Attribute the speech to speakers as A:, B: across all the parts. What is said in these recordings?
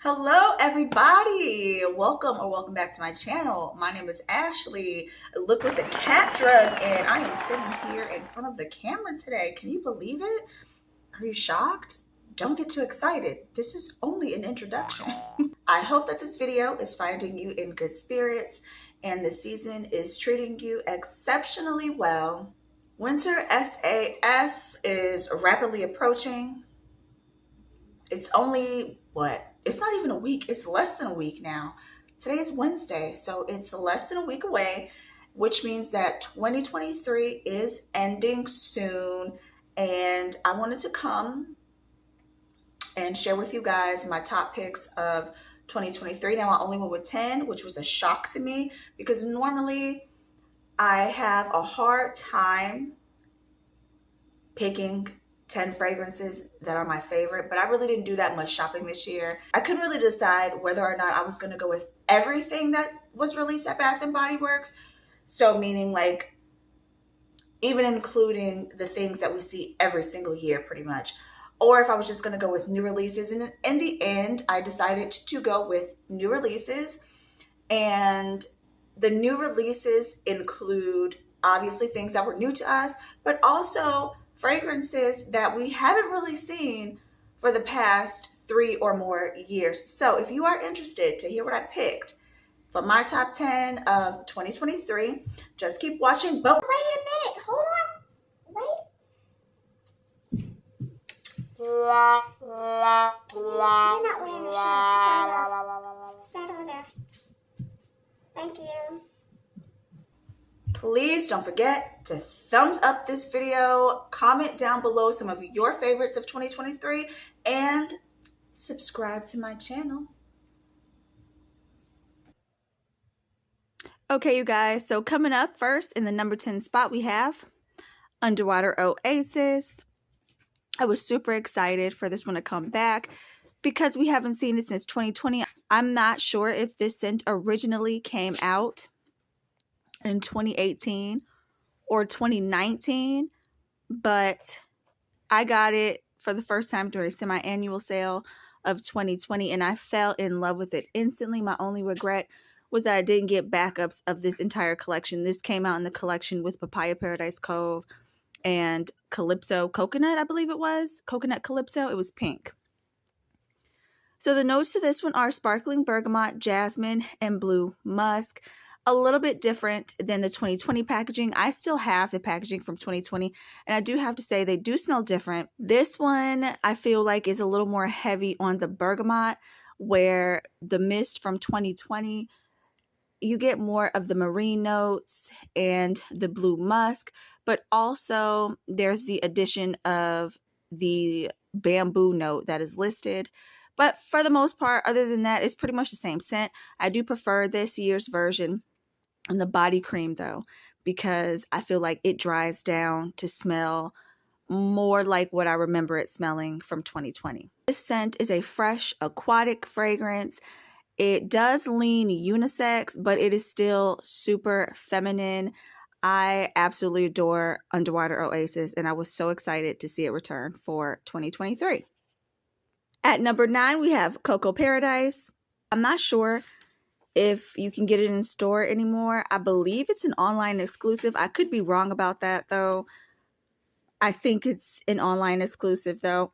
A: Hello everybody, welcome back to my channel. My name is Ashley. Look with the cat drug, and I am sitting here in front of the camera today. Can you believe it? Are you shocked? Don't get too excited. This is only an introduction. I hope that this video is finding you in good spirits and the season is treating you exceptionally well. Winter SAS is rapidly approaching. It's only it's not even a week. It's less than a week now. Today is Wednesday, so it's less than a week away, which means that 2023 is ending soon. And I wanted to come and share with you guys my top picks of 2023. Now, I only went with 10, which was a shock to me because normally I have a hard time picking 10 fragrances that are my favorite, but I really didn't do that much shopping this year. I couldn't really decide whether or not I was going to go with everything that was released at Bath & Body Works. So meaning like even including the things that we see every single year pretty much, or if I was just going to go with new releases. And in the end, I decided to go with new releases. And the new releases include obviously things that were new to us, but also fragrances that we haven't really seen for the past 3 or more years. So if you are interested to hear what I picked for my top 10 of 2023, just keep watching. But wait a minute, hold on, wait. You're not wearing a shirt. Stand over there. Thank you. Please don't forget to thumbs up this video, comment down below some of your favorites of 2023, and subscribe to my channel. Okay, you guys, so coming up first in the number 10 spot, we have Underwater Oasis. I was super excited for this one to come back because we haven't seen it since 2020. I'm not sure if this scent originally came out in 2018 or 2019, but I got it for the first time during a semi-annual sale of 2020, and I fell in love with it instantly. My only regret was that I didn't get backups of this entire collection. This came out in the collection with Papaya Paradise Cove and Calypso Coconut, I believe it was. Coconut Calypso. It was pink. So the notes to this one are sparkling bergamot, jasmine, and blue musk. A little bit different than the 2020 packaging. I still have the packaging from 2020, and I do have to say they do smell different. This one I feel like is a little more heavy on the bergamot, where the mist from 2020, you get more of the marine notes and the blue musk, but also there's the addition of the bamboo note that is listed. But for the most part, other than that, it's pretty much the same scent. I do prefer this year's version and the body cream though, because I feel like it dries down to smell more like what I remember it smelling from 2020. This scent is a fresh aquatic fragrance. It does lean unisex, but it is still super feminine. I absolutely adore Underwater Oasis, and I was so excited to see it return for 2023. At number 9, we have Cocoa Paradise. I'm not sure if you can get it in store anymore. I believe it's an online exclusive. I could be wrong about that though. I think it's an online exclusive though.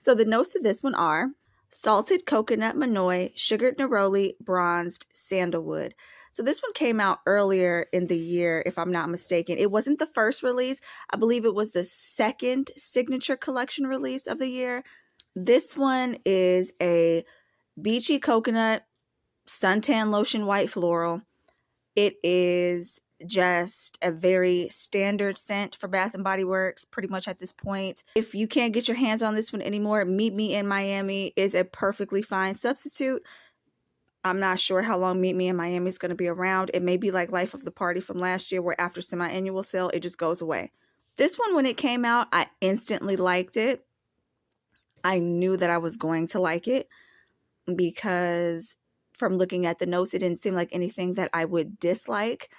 A: So the notes to this one are salted coconut manoi, sugared neroli, bronzed sandalwood. So this one came out earlier in the year, if I'm not mistaken. It wasn't the first release. I believe it was the second signature collection release of the year. This one is a beachy coconut suntan lotion white floral. It is just a very standard scent for Bath & Body Works pretty much at this point. If you can't get your hands on this one anymore, Meet Me in Miami is a perfectly fine substitute. I'm not sure how long Meet Me in Miami is going to be around. It may be like Life of the Party from last year, where after semi-annual sale, it just goes away. This one, when it came out, I instantly liked it. I knew that I was going to like it because from looking at the notes, it didn't seem like anything that I would dislike.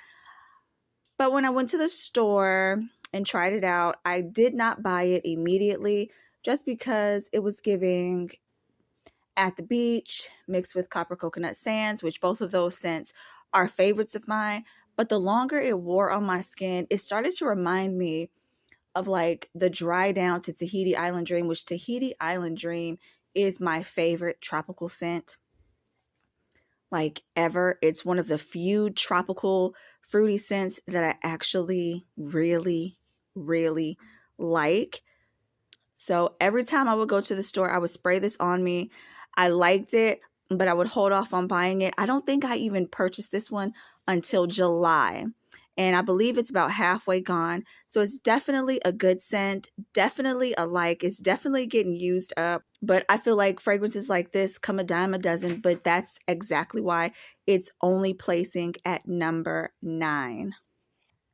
A: But when I went to the store and tried it out, I did not buy it immediately just because it was giving At the Beach mixed with Copper Coconut Sands, which both of those scents are favorites of mine. But the longer it wore on my skin, it started to remind me of like the Dry Down to Tahiti Island Dream, which Tahiti Island Dream is my favorite tropical scent like ever. It's one of the few tropical fruity scents that I actually really, really like. So every time I would go to the store, I would spray this on me. I liked it, but I would hold off on buying it. I don't think I even purchased this one until July. And I believe it's about halfway gone. So it's definitely a good scent, definitely a like. It's definitely getting used up. But I feel like fragrances like this come a dime a dozen, but that's exactly why it's only placing at number 9.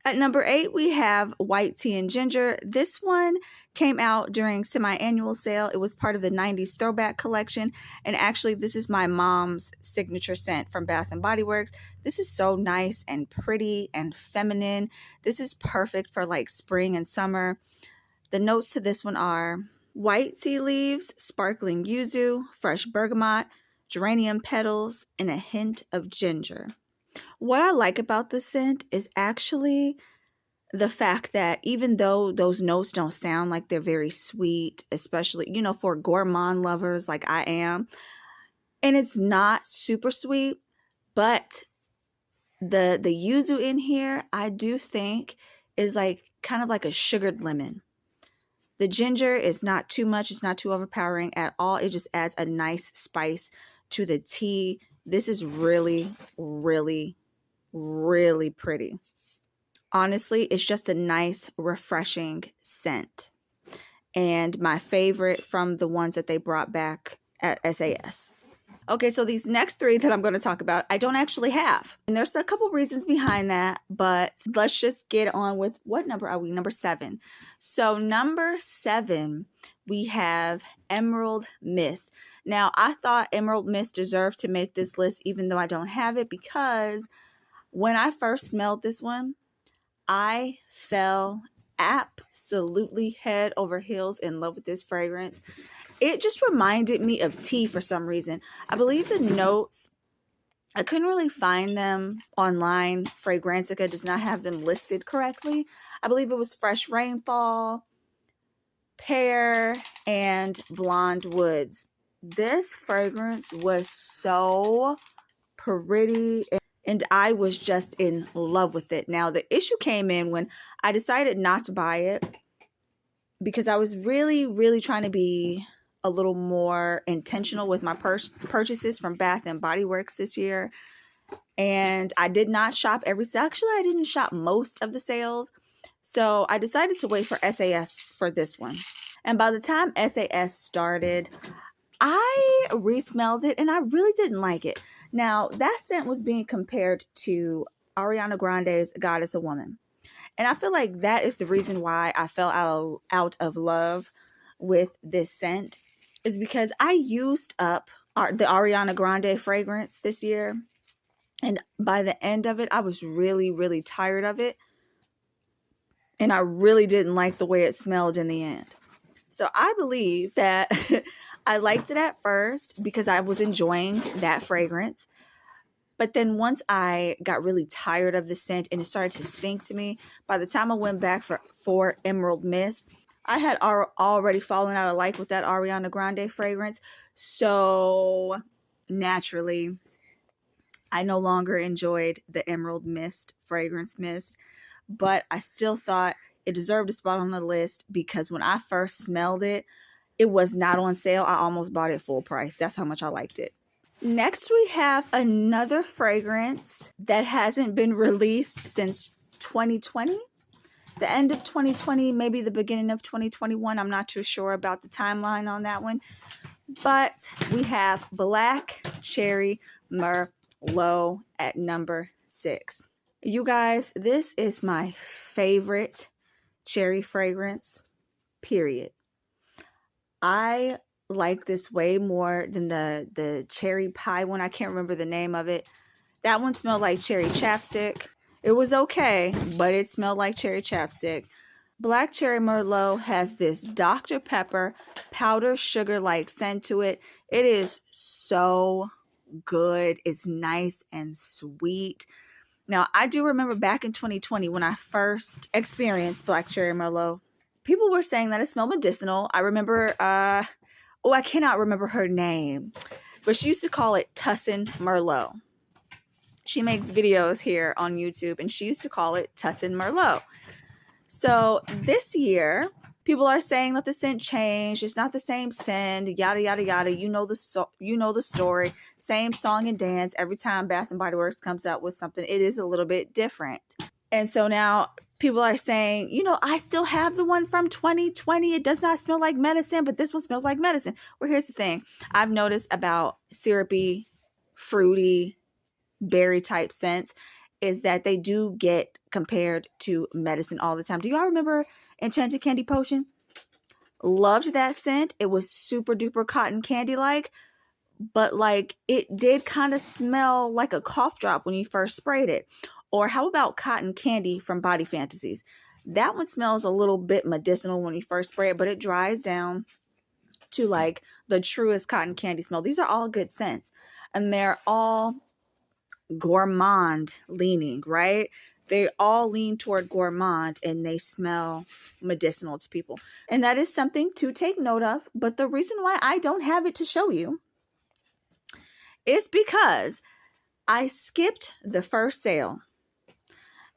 A: At number 8, we have White Tea and Ginger. This one came out during semi-annual sale. It was part of the 90s throwback collection. And actually, this is my mom's signature scent from Bath & Body Works. This is so nice and pretty and feminine. This is perfect for like spring and summer. The notes to this one are white tea leaves, sparkling yuzu, fresh bergamot, geranium petals, and a hint of ginger. What I like about the scent is actually the fact that even though those notes don't sound like they're very sweet, especially, you know, for gourmand lovers like I am, and it's not super sweet, but the yuzu in here, I do think is like kind of like a sugared lemon. The ginger is not too much. It's not too overpowering at all. It just adds a nice spice to the tea. This is really, really, really pretty. Honestly, it's just a nice, refreshing scent. And my favorite from the ones that they brought back at SAS. Okay, so these next 3 that I'm going to talk about, I don't actually have. And there's a couple reasons behind that, but let's just get on with what number are we? Number 7. So number 7, we have Emerald Mist. Now, I thought Emerald Mist deserved to make this list even though I don't have it, because when I first smelled this one, I fell absolutely head over heels in love with this fragrance. It just reminded me of tea for some reason. I believe the notes, I couldn't really find them online. Fragrantica does not have them listed correctly. I believe it was fresh rainfall, pear, and blonde woods. This fragrance was so pretty, and I was just in love with it. Now, the issue came in when I decided not to buy it because I was really, really trying to be a little more intentional with my purchases from Bath & Body Works this year. And I did not shop every sale. Actually, I didn't shop most of the sales. So I decided to wait for SAS for this one. And by the time SAS started, I re-smelled it and I really didn't like it. Now, that scent was being compared to Ariana Grande's Goddess of Woman. And I feel like that is the reason why I fell out of love with this scent, is because I used up the Ariana Grande fragrance this year. And by the end of it, I was really, really tired of it. And I really didn't like the way it smelled in the end. So I believe that I liked it at first because I was enjoying that fragrance. But then once I got really tired of the scent and it started to stink to me, by the time I went back for Emerald Mist, I had already fallen out of like with that Ariana Grande fragrance. So naturally, I no longer enjoyed the Emerald Mist fragrance mist. But I still thought it deserved a spot on the list because when I first smelled it, it was not on sale. I almost bought it full price. That's how much I liked it. Next, we have another fragrance that hasn't been released since 2020. The end of 2020, maybe the beginning of 2021. I'm not too sure about the timeline on that one. But we have Black Cherry Merlot at number 6. You guys, this is my favorite cherry fragrance, period. I like this way more than the cherry pie one. I can't remember the name of it. That one smelled like cherry chapstick. It was okay, but it smelled like cherry chapstick. Black Cherry Merlot has this Dr. Pepper powder sugar-like scent to it. It is so good. It's nice and sweet. Now, I do remember back in 2020 when I first experienced Black Cherry Merlot, people were saying that it smelled medicinal. I remember, I cannot remember her name, but she used to call it Tussin Merlot. She makes videos here on YouTube, and she used to call it Tussin Merlot. So this year, people are saying that the scent changed. It's not the same scent. Yada yada yada. You know the story. Same song and dance. Every time Bath and Body Works comes out with something, it is a little bit different. And so now people are saying, I still have the one from 2020. It does not smell like medicine, but this one smells like medicine. Well, here's the thing. I've noticed about syrupy, fruity, berry type scents is that they do get compared to medicine all the time. Do y'all remember Enchanted Candy Potion? Loved that scent. It was super duper cotton candy like, but like it did kind of smell like a cough drop when you first sprayed it. Or how about Cotton Candy from Body Fantasies? That one smells a little bit medicinal when you first spray it, but it dries down to like the truest cotton candy smell. These are all good scents, and they're all gourmand leaning, right? They all lean toward gourmand, and they smell medicinal to people. And that is something to take note of. But the reason why I don't have it to show you is because I skipped the first sale.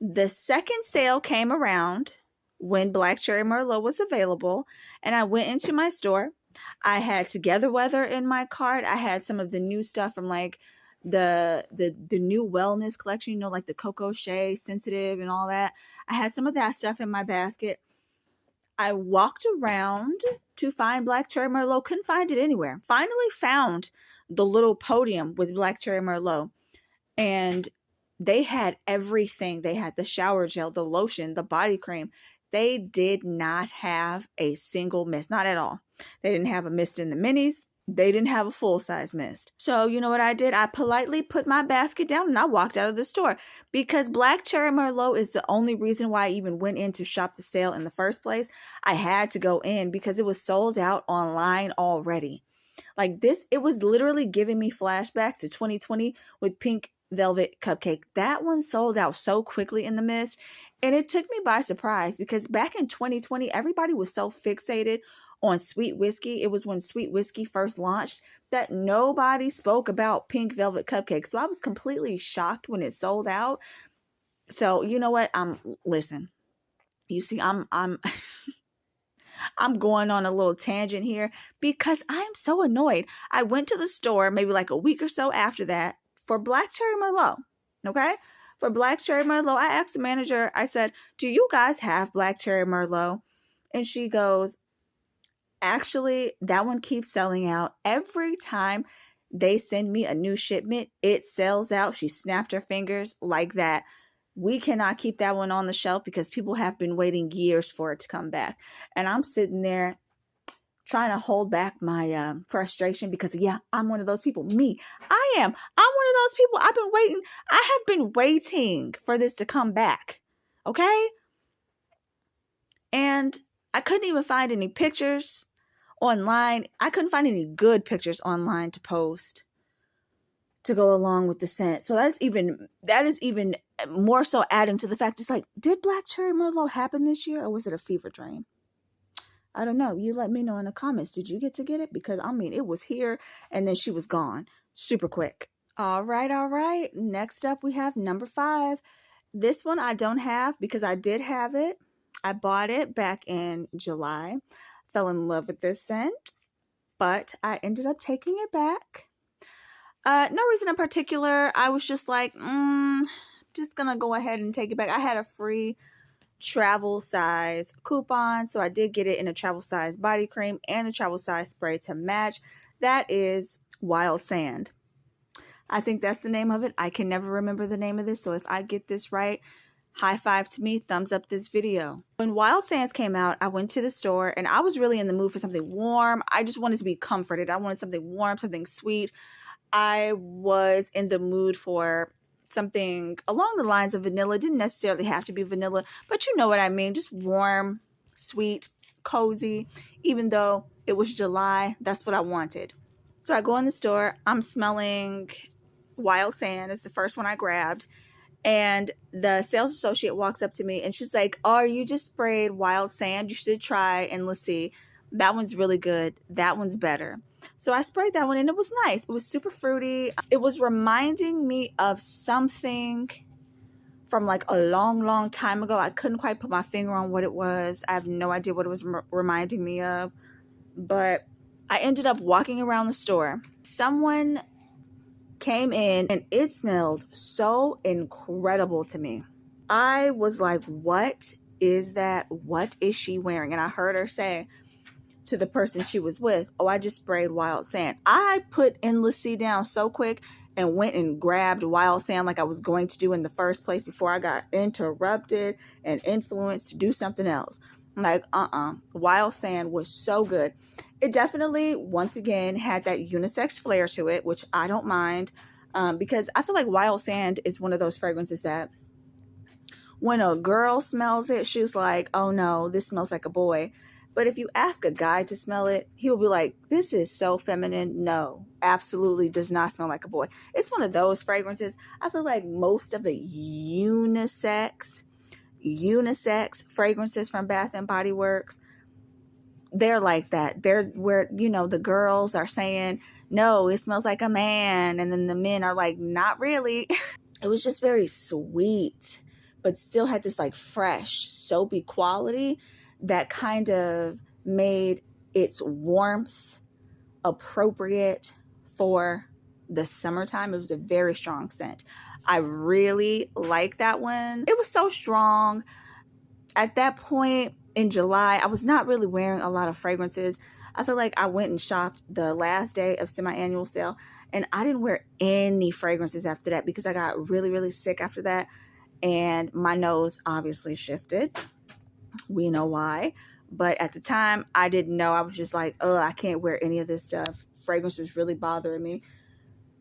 A: The second sale came around when Black Cherry Merlot was available, and I went into my store. I had Together Weather in my cart. I had some of the new stuff from like the new wellness collection, like the Coco Shea Sensitive and all that. I had some of that stuff in my basket. I walked around to find Black Cherry Merlot. Couldn't find it anywhere. Finally found the little podium with Black Cherry Merlot, and they had everything. They had the shower gel, the lotion, the body cream. They did not have a single mist, not at all. They didn't have a mist in the minis. They didn't have a full-size mist. So you know what I did? I politely put my basket down and I walked out of the store, because Black Cherry Merlot is the only reason why I even went in to shop the sale in the first place. I had to go in because it was sold out online already. Like this, it was literally giving me flashbacks to 2020 with Pink Velvet Cupcake. That one sold out so quickly in the mist, and it took me by surprise, because back in 2020 everybody was so fixated on sweet whiskey. It was when sweet whiskey first launched that nobody spoke about Pink Velvet Cupcake. So I was completely shocked when it sold out. So you know what? Listen. You see, I'm I'm going on a little tangent here because I'm so annoyed. I went to the store maybe like a week or so after that for Black Cherry Merlot. Okay? For Black Cherry Merlot, I asked the manager, I said, "Do you guys have Black Cherry Merlot?" And she goes, "Actually, that one keeps selling out. Every time they send me a new shipment, it sells out." She snapped her fingers like that. "We cannot keep that one on the shelf because people have been waiting years for it to come back." And I'm sitting there trying to hold back my frustration because, yeah, I'm one of those people. I am. I'm one of those people. I have been waiting for this to come back. Okay? And I couldn't even find any pictures online. I couldn't find any good pictures online to post to go along with the scent. So that is even more so adding to the fact, it's like, did Black Cherry Merlot happen this year, or was it a fever dream? I don't know. You let me know in the comments. Did you get to get it? Because it was here and then she was gone super quick. All right. Next up we have number 5. This one I don't have because I did have it. I bought it back in July. Fell in love with this scent, but I ended up taking it back. No reason in particular. I was just like, just gonna go ahead and take it back. I had a free travel size coupon, so I did get it in a travel size body cream and a travel size spray to match. That is Wild Sand. I think that's the name of it. I can never remember the name of this, so if I get this right, high five to me, thumbs up this video. When Wild Sands came out, I went to the store and I was really in the mood for something warm. I just wanted to be comforted. I wanted something warm, something sweet. I was in the mood for something along the lines of vanilla. It didn't necessarily have to be vanilla, but you know what I mean. Just warm, sweet, cozy. Even though it was July, that's what I wanted. So I go in the store. I'm smelling Wild Sand. It's the first one I grabbed. And the sales associate walks up to me and she's like, "Oh, you just sprayed Wild Sand. You should try and let's see. That one's really good. That one's better." So I sprayed that one and it was nice. It was super fruity. It was reminding me of something from like a long, long time ago. I couldn't quite put my finger on what it was. I have no idea what it was reminding me of. But I ended up walking around the store. Someone came in and it smelled so incredible to me. I was like, what is that? What is she wearing? And I heard her say to the person she was with, "Oh, I just sprayed Wild Sand." I put Endless Sea down so quick and went and grabbed Wild Sand like I was going to do in the first place before I got interrupted and influenced to do something else. I'm like, Wild Sand was so good. It definitely, once again, had that unisex flair to it, which I don't mind, because I feel like Wild Sand is one of those fragrances that when a girl smells it, she's like, "Oh no, this smells like a boy." But if you ask a guy to smell it, he will be like, "This is so feminine." No, absolutely does not smell like a boy. It's one of those fragrances. I feel like most of the unisex fragrances from Bath and Body Works, they're like that. They're where, the girls are saying, "No, it smells like a man." And then the men are like, "Not really." It was just very sweet, but still had this like fresh, soapy quality that kind of made its warmth appropriate for the summertime. It was a very strong scent. I really like that one. It was so strong. At that point in July, I was not really wearing a lot of fragrances. I feel like I went and shopped the last day of semi-annual sale and I didn't wear any fragrances after that because I got really, really sick after that. And my nose obviously shifted. We know why. But at the time, I didn't know. I was just like, I can't wear any of this stuff. Fragrance was really bothering me.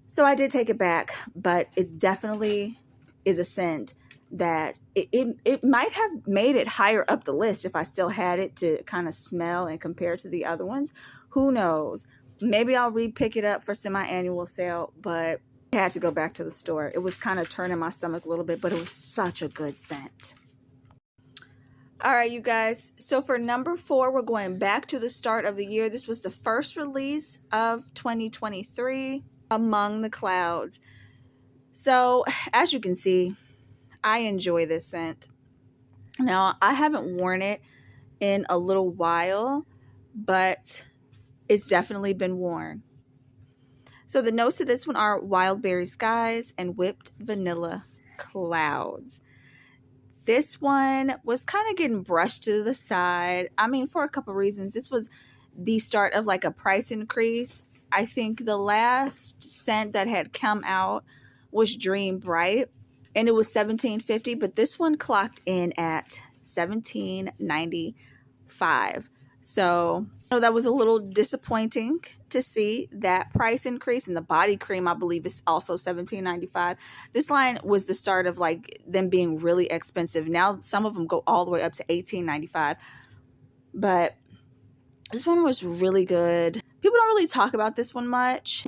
A: So I did take it back. But it definitely is a scent that it might have made it higher up the list if I still had it to kind of smell and compare to the other ones. Who knows? Maybe I'll re-pick it up for semi-annual sale, but I had to go back to the store. It was kind of turning my stomach a little bit, but it was such a good scent. All right, you guys. So for number 4, we're going back to the start of the year. This was the first release of 2023, Among the Clouds. So as you can see, I enjoy this scent. Now, I haven't worn it in a little while, but it's definitely been worn. So the notes of this one are wild berry skies and whipped vanilla clouds. This one was kind of getting brushed to the side. I mean, for a couple reasons. This was the start of like a price increase. I think the last scent that had come out was Dream Bright, and it was $17.50, but this one clocked in at $17.95. So that was a little disappointing to see that price increase. And the body cream, I believe, is also $17.95. This line was the start of like them being really expensive. Now some of them go all the way up to $18.95. But this one was really good. People don't really talk about this one much.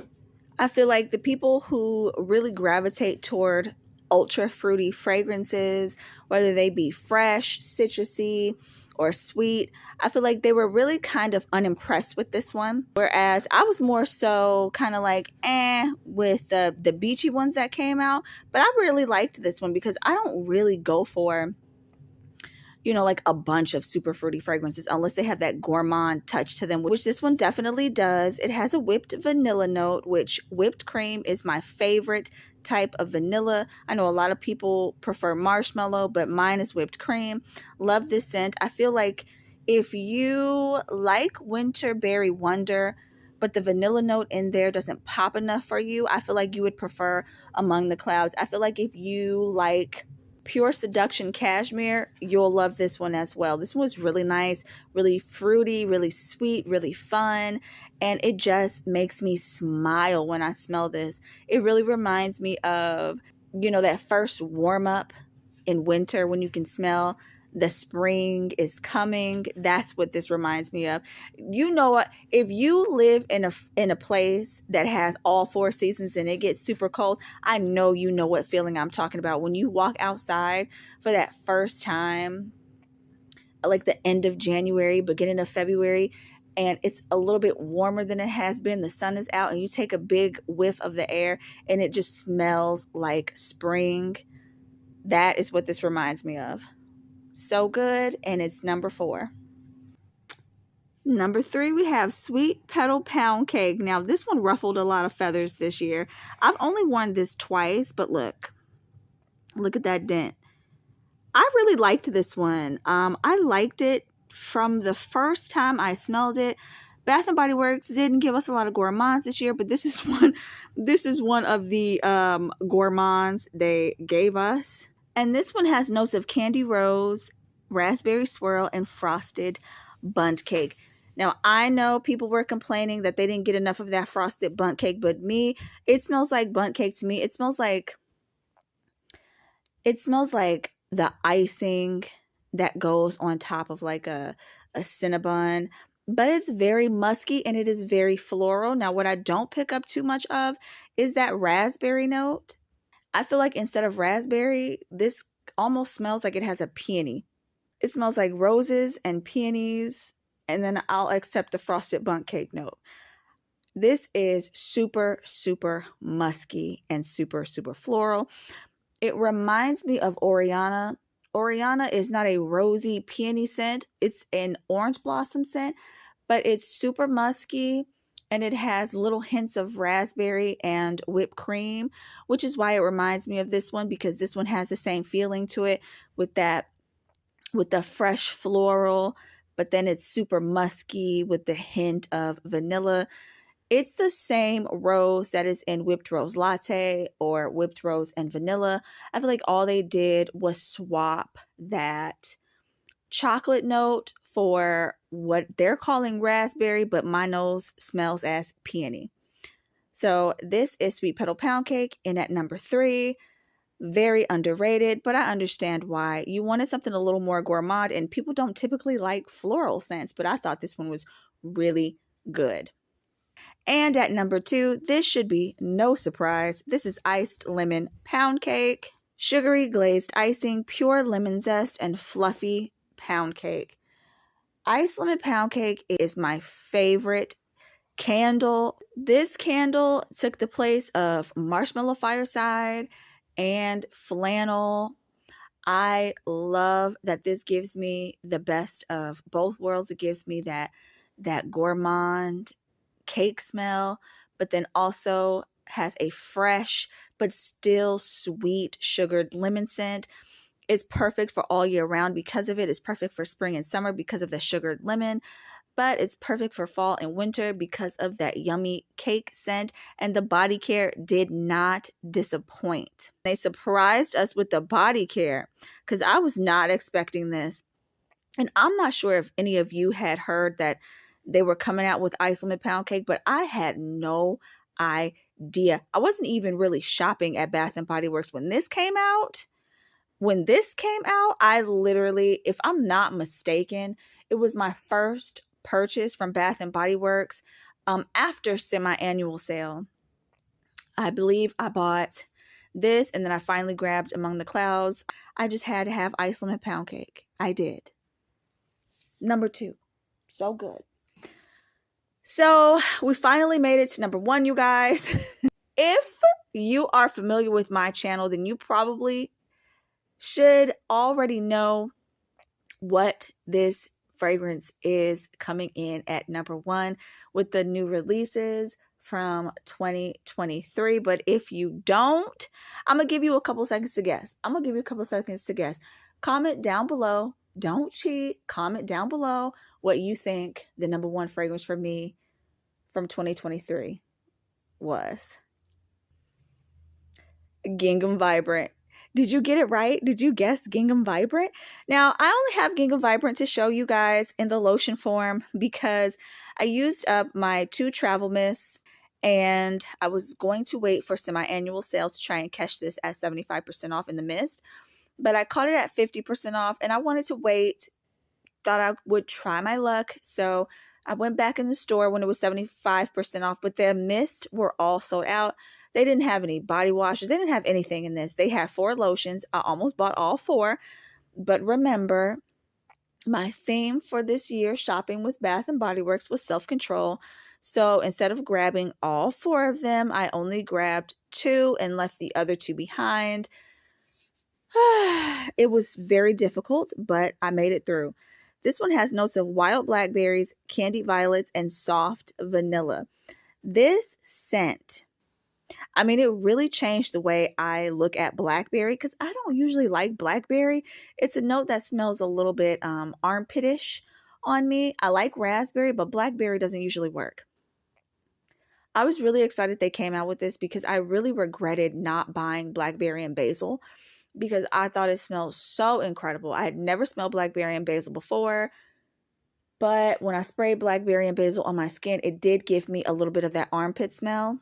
A: I feel like the people who really gravitate toward ultra fruity fragrances, whether they be fresh, citrusy, or sweet, I feel like they were really kind of unimpressed with this one. Whereas I was more so kind of like, with the beachy ones that came out. But I really liked this one because I don't really go for, like a bunch of super fruity fragrances unless they have that gourmand touch to them, which this one definitely does. It has a whipped vanilla note, which whipped cream is my favorite type of vanilla. I know a lot of people prefer marshmallow, but mine is whipped cream. Love this scent. I feel like if you like Winter Berry Wonder, but the vanilla note in there doesn't pop enough for you, I feel like you would prefer Among the Clouds. I feel like if you like Pure Seduction Cashmere, you'll love this one as well. This one was really nice, really fruity, really sweet, really fun, and it just makes me smile when I smell this. It really reminds me of, that first warm up in winter when you can smell The spring is coming. That's what this reminds me of. You know what? If you live in a place that has all 4 seasons and it gets super cold, I know you know what feeling I'm talking about. When you walk outside for that first time, like the end of January, beginning of February, and it's a little bit warmer than it has been. The sun is out and you take a big whiff of the air and it just smells like spring. That is what this reminds me of. So good. And it's number 4. Number 3, we have Sweet Petal Pound Cake. Now, this one ruffled a lot of feathers this year. I've only worn this twice, but look at that dent. I really liked this one. I liked it from the first time I smelled it. Bath and Body Works didn't give us a lot of gourmands this year, but this is one of the gourmands they gave us. And this one has notes of candy rose, raspberry swirl, and frosted bundt cake. Now, I know people were complaining that they didn't get enough of that frosted bundt cake, but it smells like bundt cake to me. It smells like the icing that goes on top of like a Cinnabon, but it's very musky and it is very floral. Now, what I don't pick up too much of is that raspberry note. I feel like instead of raspberry, this almost smells like it has a peony. It smells like roses and peonies, and then I'll accept the frosted bundt cake note. This is super, super musky and super, super floral. It reminds me of Oriana. Oriana is not a rosy peony scent. It's an orange blossom scent, but it's super musky and it has little hints of raspberry and whipped cream, which is why it reminds me of this one, because this one has the same feeling to it with the fresh floral, but then it's super musky with the hint of vanilla. It's the same rose that is in Whipped Rose Latte or Whipped Rose and Vanilla. I feel like all they did was swap that chocolate note for what they're calling raspberry, but my nose smells as peony. So this is Sweet Petal Pound Cake in at number 3. Very underrated, but I understand why. You wanted something a little more gourmand, and people don't typically like floral scents, but I thought this one was really good. And at number 2, this should be no surprise. This is Iced Lemon Pound Cake. Sugary glazed icing, pure lemon zest, and fluffy pound cake. Iced Lemon Pound Cake is my favorite candle. This candle took the place of Marshmallow Fireside and Flannel. I love that this gives me the best of both worlds. It gives me that gourmand cake smell, but then also has a fresh but still sweet sugared lemon scent. It's perfect for all year round because of it. It's perfect for spring and summer because of the sugared lemon, but it's perfect for fall and winter because of that yummy cake scent. And the body care did not disappoint. They surprised us with the body care because I was not expecting this. And I'm not sure if any of you had heard that they were coming out with Iced Lemon Pound Cake, but I had no idea. I wasn't even really shopping at Bath and Body Works when this came out. When this came out, I literally, if I'm not mistaken, it was my first purchase from Bath and Body Works after semi-annual sale. I believe I bought this and then I finally grabbed Among the Clouds. I just had to have Iced Lemon Pound Cake. I did. Number 2. So good. So we finally made it to number 1, you guys. If you are familiar with my channel, then you probably should already know what this fragrance is coming in at number 1 with the new releases from 2023. But if you don't, I'm going to give you a couple seconds to guess. Comment down below. Don't cheat. Comment down below what you think the number 1 fragrance for me from 2023 was. Gingham Vibrant. Did you get it right? Did you guess Gingham Vibrant? Now, I only have Gingham Vibrant to show you guys in the lotion form because I used up my 2 travel mists and I was going to wait for semi-annual sale to try and catch this at 75% off in the mist. but I caught it at 50% off and I wanted to wait. Thought I would try my luck. So I went back in the store when it was 75% off, but the mist were all sold out. They didn't have any body washes. They didn't have anything in this. They had 4 lotions. I almost bought all 4. But remember, my theme for this year shopping with Bath and Body Works was self-control. So instead of grabbing all 4 of them, I only grabbed 2 and left the other 2 behind. It was very difficult, but I made it through. This one has notes of wild blackberries, candied violets, and soft vanilla. This scent, I mean, it really changed the way I look at blackberry because I don't usually like blackberry. It's a note that smells a little bit armpitish on me. I like raspberry, but blackberry doesn't usually work. I was really excited they came out with this because I really regretted not buying blackberry and basil because I thought it smelled so incredible. I had never smelled blackberry and basil before, but when I sprayed blackberry and basil on my skin, it did give me a little bit of that armpit smell.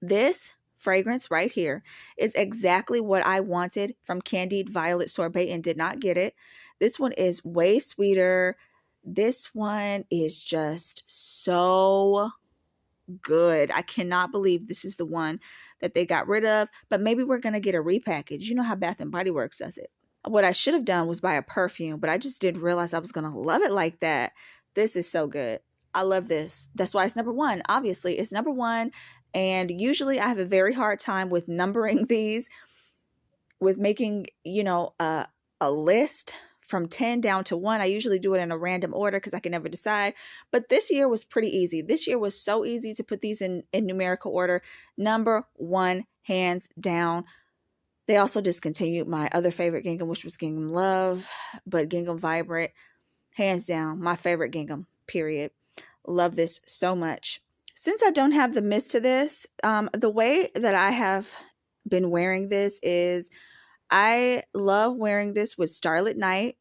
A: This fragrance right here is exactly what I wanted from Candied Violet Sorbet and did not get it. This one is way sweeter. This one is just so good. I cannot believe this is the one that they got rid of, but maybe we're going to get a repackage. You know how Bath and Body Works does it. What I should have done was buy a perfume, but I just didn't realize I was going to love it like that. This is so good. I love this. That's why it's number 1. Obviously, it's number 1. And usually I have a very hard time with numbering these, with making, a list from 10 down to 1. I usually do it in a random order because I can never decide. But this year was pretty easy. This year was so easy to put these in numerical order. Number 1, hands down. They also discontinued my other favorite Gingham, which was Gingham Love. But Gingham Vibrant, hands down, my favorite Gingham, period. Love this so much. Since I don't have the mist to this, the way that I have been wearing this is I love wearing this with Starlit Night,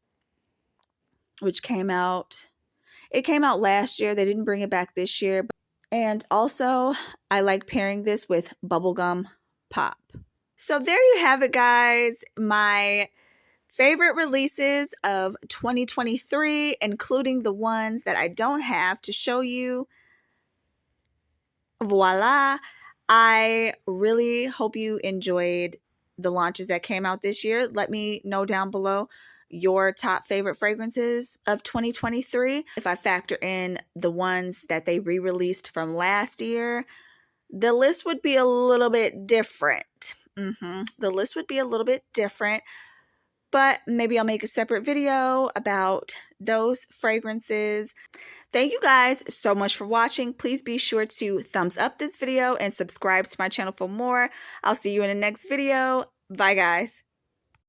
A: which came out. It came out last year. They didn't bring it back this year. And also, I like pairing this with Bubblegum Pop. So there you have it, guys. My favorite releases of 2023, including the ones that I don't have to show you. Voila. I really hope you enjoyed the launches that came out this year. Let me know down below your top favorite fragrances of 2023. If I factor in the ones that they re-released from last year, the list would be a little bit different. The list would be a little bit different, but maybe I'll make a separate video about those fragrances. Thank you guys so much for watching. Please be sure to thumbs up this video and subscribe to my channel for more. I'll see you in the next video. Bye, guys.